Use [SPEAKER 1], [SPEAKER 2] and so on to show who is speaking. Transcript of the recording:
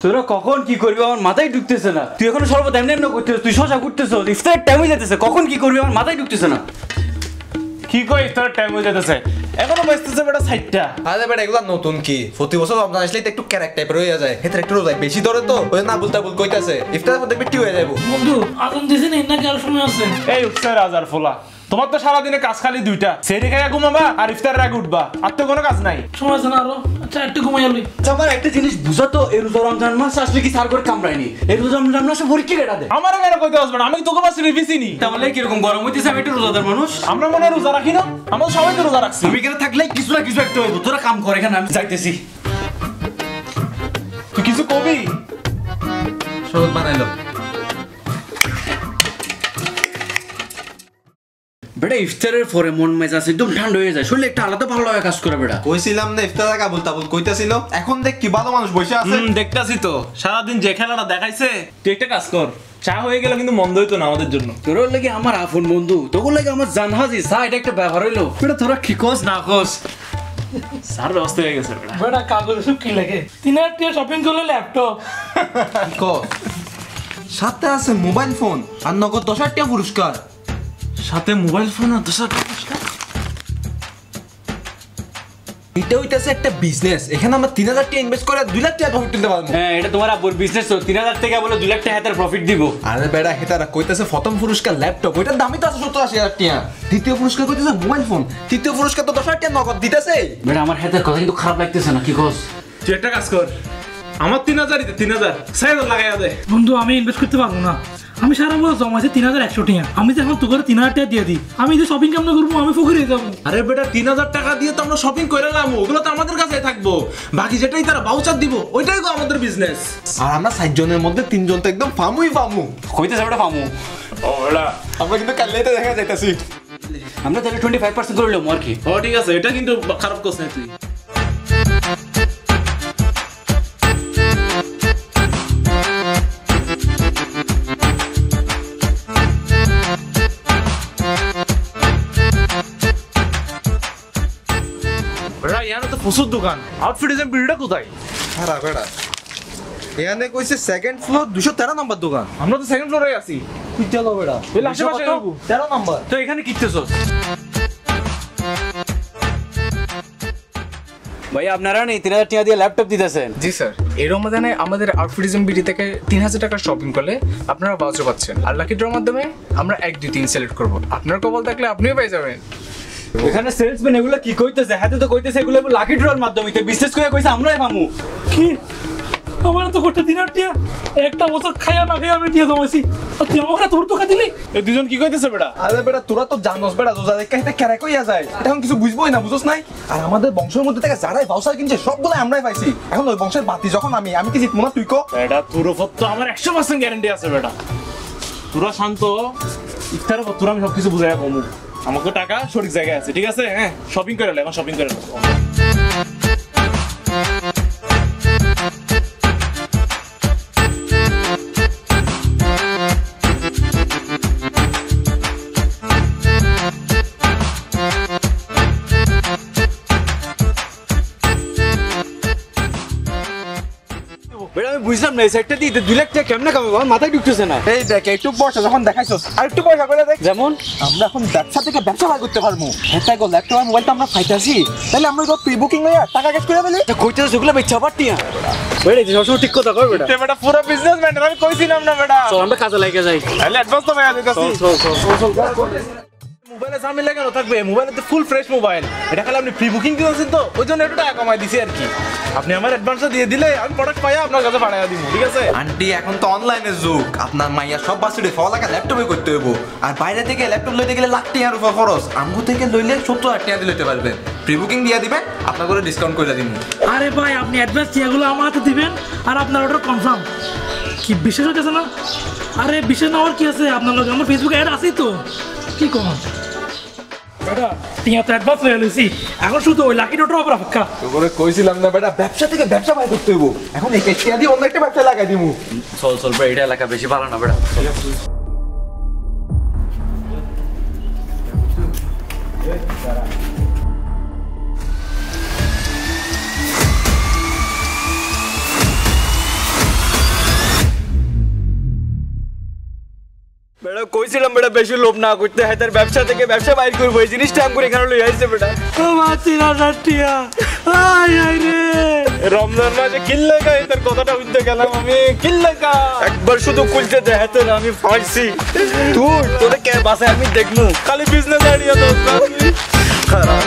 [SPEAKER 1] তোরা কখন কি করবি আমার মাথায় ঢুকতেছে না। তুই এখন সর্বত এমনি এমনি করতেছিস, তুই শশা করতেছিস, ইফতারের টাইম হয়ে যেতেছে, কখন কি করবি আমার মাথায় ঢুকতেছে না।
[SPEAKER 2] কি কই ইফতারের টাইম হয়ে যেতেছে, এখনো বাজতেছে বেটা 60টা।
[SPEAKER 3] আরে বেটা এগুলা নতুন কি, প্রতি বছর রমজান আসলেই তো একটু ক্যারেক টাইপের হয়ে যায়, হেতে একটু রোজা বেশি ধরে তো ওই না বলতে বল কইতাছে ইফতারের পর দেখবি টি হয়ে যাবো।
[SPEAKER 4] বন্ধু আজান দিছেন না কি আর সময় আছে?
[SPEAKER 2] এই উঠছে রাজার ফোলা, তোমার তো সারাদিনে কাজ খালি দুইটা, সেরি খাইয়া ঘুমাবা আর ইফতারের আগে উঠবা, আর তো কোনো কাজ নাই।
[SPEAKER 4] সময় আছে না আরো? আচ্ছা একটু ঘুমাই আলি।
[SPEAKER 1] আচ্ছা আমার একটা জিনিস বুঝা তো, এই রোজা রমজান মাস আসলে কি সার করে কামড়ায়নি? এই রোজা রমজান মাসে পরীক্ষা কেটা দেয়?
[SPEAKER 2] আমার কেন কইতে আসবে না, আমি তোকে বাস রিভিসিনি।
[SPEAKER 1] তাহলে কিরকম গরম হইতেছে, আমি একটু রোজাদার মানুষ,
[SPEAKER 2] আমরা মনে হয় রোজা রাখি না, আমরা সবাই তো রোজা রাখছি।
[SPEAKER 1] আমি এখানে থাকলে কিছু না কিছু একটা হইব। তোরা কাম করে, এখানে আমি যাইতেছি।
[SPEAKER 2] তুই কিছু কবি
[SPEAKER 3] শরবত বানাইলো
[SPEAKER 1] বেটা ইফতারের পরে মন মেজাজ একদম ঠান্ডা হয়ে যায়, শরীরে একটা আলাদা ভালো লাগা কাজ করে। বেটা
[SPEAKER 3] কইছিলাম না ইফতার আগে বলতা বল কইতাছিল, এখন দেখ কি ভালো মানুষ বসে আছে।
[SPEAKER 2] দেখতাছি তো সারাদিন যে খেলাটা দেখাইছে। তুই একটা কাজ কর, চা হয়ে গেল কিন্তু মন্দ হইতো না আমাদের জন্য।
[SPEAKER 1] তোর লাগে আমার আপন বন্ধু, তোর লাগে আমার জানহাজি চা, এটা একটা ব্যাপার হইলো। বেটা তোরা কি কস না কস,
[SPEAKER 2] সার ব্যবস্থা হয়ে গেছে বেটা।
[SPEAKER 4] বেটা কাগজ সব কি লাগে? 3000 টাকা শপিং করলে ল্যাপটপ
[SPEAKER 3] ক সাথে আছে মোবাইল ফোন আর নগদ 10,000 টাকা পুরস্কার।
[SPEAKER 2] সাথে মোবাইল ফোন আর 10,000 টাকা।
[SPEAKER 3] এটা হইতাছে একটা বিজনেস, এখানে আমরা 3,000 টাকা ইনভেস্ট করে 2 লাখ টাকা প্রফিট তুলতে পারবো।
[SPEAKER 1] হ্যাঁ এটা তোমার আব্বুর বিজনেস, তো 3,000 টাকা বলে 2 লাখ টাকা হাতের প্রফিট দিব।
[SPEAKER 3] আরে বেটা হেতারা কইতাছে প্রথম পুরস্কার ল্যাপটপ, ওইটার দামই তো আছে 70-80,000 টাকা। দ্বিতীয় পুরস্কার কইতাছে মোবাইল ফোন, তৃতীয় পুরস্কার তো 10,000 টাকা নগদ দিতেছে।
[SPEAKER 1] বেটা আমার হাতের কথা কিন্তু খারাপ লাগতেছে না, কি কস?
[SPEAKER 2] তুই একটা কাজ কর, আমার 3,000 3,000 6,000 লাগাইয়া দে।
[SPEAKER 4] বন্ধু আমি ইনভেস্ট করতে পারবো না, আমি সারা বছর জমাইছি 3,100 টাকা, আমি তো এখন তোকে 3,000 টাকা দিয়ে দিই, আমি যে শপিং কেমন করবো, আমি ফকির হয়ে যাবো।
[SPEAKER 2] আরে বেটা 3,000 টাকা দিয়ে তো আমরা শপিং করে নিলাম, ওগুলো তো আমাদের কাছেই থাকবো, বাকি যেটাই তারা ভাউচার দিব ওইটাই তো আমাদের বিজনেস।
[SPEAKER 3] আর আমরা 60 জনের মধ্যে 3 জন তো একদম ফামুই ফামু।
[SPEAKER 1] কইতেছে বেটা পামু।
[SPEAKER 2] ও বেটা
[SPEAKER 3] আমরা কিন্তু কালকেই দেখা যাইতাছি।
[SPEAKER 1] আমরা তাহলে 25% করে নিলাম আর কি।
[SPEAKER 2] ও ঠিক আছে, এটা কিন্তু খারাপ করছ না তুই। বেটা ইয়ানো তো প্রচুর দোকান, আউটফিটিজম বিলটা কোথায়?
[SPEAKER 3] হারা বেটা এখানে কইছে সেকেন্ড ফ্লোর 213 নম্বর দোকান।
[SPEAKER 2] আমরা তো সেকেন্ড ফ্লোরে আছি।
[SPEAKER 3] তুই চলো বেটা
[SPEAKER 2] এলে আশেপাশে যাবো।
[SPEAKER 3] 13 নম্বর।
[SPEAKER 1] তো এখানে কিনতেছস ভাই? আপনারা নেই 3,000 টাকা দিয়ে ল্যাপটপ দিতেছেন?
[SPEAKER 5] জি স্যার, এই রমাদানে আমাদের আউটফিটিজম বিডি থেকে 3,000 টাকার শপিং করলে আপনারা ভাউচার পাচ্ছেন, আর লাকি ড্রর মাধ্যমে আমরা 1, 2, 3 সিলেক্ট করব। আপনার কপাল থাকলে আপনিও পেয়ে যাবেন।
[SPEAKER 1] এখানে সেলসম্যান এগুলো কি কইতেছে? হাতে তো কইতেছে এগুলো লাকি ড্রর মাধ্যমে, তো বিশেষ করে কইছে আমরাই পামু।
[SPEAKER 4] কি আমার তো করতে 3,000 টাকা একটা বছর খাইয়া না খাইয়া আমি দিয়ে জমাইছি, আর তুই আমাকে তোর টাকা দিলি?
[SPEAKER 2] এই দুজন কি কইতেছে বেটা?
[SPEAKER 3] আরে বেটা তোরা তো জানোস বেটা রোজা দেখে এটা ক্যারে কইয়া যায়, এখন কিছু বুঝবোই না, বুঝছ নাই? আর আমাদের বংশের মধ্যে থেকে যারাই ভাউচার কিনছে সবগুলো আমরাই পাইছি। এখন ওই বংশের বাতি যখন আমি কি জিতবো না? তুই কো
[SPEAKER 2] বেটা তোর উপর তো আমার 100% গ্যারান্টি আছে বেটা। তোরা শান্ত, ইফতারের পর তোরা আমি সবকিছু বুঝাইয়া কমু, আমাকে টাকা সঠিক জায়গায় আছে, ঠিক আছে? হ্যাঁ শপিং করে লে, এখন শপিং করে লে।
[SPEAKER 1] বেটা আমি বুঝলাম না এই সাইডটা দিয়ে 2 লাখ টাকা কেমনে কামাবো, আমার মাথায় ঢুকতেছে না।
[SPEAKER 3] এই দেখ একটু পয়সা যখন দেখাইছস আর একটু পয়সা করে দেখ।
[SPEAKER 1] যেমন
[SPEAKER 3] আমরা এখন ব্যবসা থেকে ব্যবসা বাই করতে পারবো। হ্যাঁ গো ল্যাপটপ আর মোবাইল তো আমরা পাইতাছি, তাহলে আমরা প্রি বুকিং লইয়া টাকা ক্যাশ করে ফেলি।
[SPEAKER 1] কইতেছে সেগুলো বেচা পারতিয়া? বেটা এই সবসময় ঠিক কথা কই বেটা।
[SPEAKER 2] তে বেটা পুরো বিজনেসম্যান, আমি কইছিলাম না বেটা।
[SPEAKER 1] চল আমরা কাজে লাগে যাই।
[SPEAKER 2] তাহলে অ্যাডভান্স তো ভাইয়া দিতাছি। মোবাইলে ঝামেলা কেন থাকবে? মোবাইলে তো ফুল ফ্রেশ মোবাইল, এটা খালি আপনি প্রি বুকিং দিয়েছেন তো ওই জন্য একটু টাকা কমাই দিছি আর কি। আপনি আমার অ্যাডভান্সটা দিয়ে দিলে আমি প্রোডাক্ট পাইয়া আপনার কাছে পাঠাইয়া দিব, ঠিক আছে?
[SPEAKER 3] আন্টি এখন তো অনলাইনের যুগ, আপনার মাইয়া সব বাসুড়ে ফল লাগা ল্যাপটপে করতে হইব। আর বাইরে থেকে ল্যাপটপ লইতে গেলে লাখ টাকার উপর খরচ, আমগো থেকে লইলে 70,000 টাকা দিয়ে লইতে পারবেন। প্রি বুকিং দিয়ে দিবেন, আপনার করে ডিসকাউন্ট করে দিব।
[SPEAKER 4] আরে ভাই আপনি অ্যাডভান্স টিয়াগুলো আমার হাতে দিবেন আর আপনার অর্ডার কনফার্ম। কি বিশেষ হচ্ছে না? আরে বিশেষ না হওয়ার কি আছে, আপনার লগে আমার ফেসবুকে অ্যাড আছেই তো। কি কম বেটা, টিয়া তো অ্যাডভান্স হয়ে লইছি, এখন শুধু ওই লাকি ডটর উপর অপেক্ষা।
[SPEAKER 3] তো করে কইছিলাম না বেটা ব্যবসা থেকে ব্যবসা বাই করতে হইব, এখন এই টাকা দিয়ে অন্য একটা ব্যবসা লাগাই দিমু।
[SPEAKER 1] চল চল বেটা, এটা এলাকা বেশি ভালো না বেটা। কইছিলাম বেটা বেশি লোভ না করতে, হ্যাঁ তার ব্যবসা থেকে ব্যবসা বাইর করবো, এই জিনিসটা আমি করে এখানে লই আইছে বেটা।
[SPEAKER 4] আমার 3000 টিয়া আয় আয় রে।
[SPEAKER 2] রমজান মাসে কিল্লে গাই তোর কথাটা বুঝতে গেলাম আমি, কিল্লে গা
[SPEAKER 1] একবার শুধু খুলতে দেখাতে না আমি ফাঁসছি, তুই তোরে কে বাসায় আমি দেখবো
[SPEAKER 2] খালি বিজনেস আইডিয়া তো
[SPEAKER 1] খারাপ।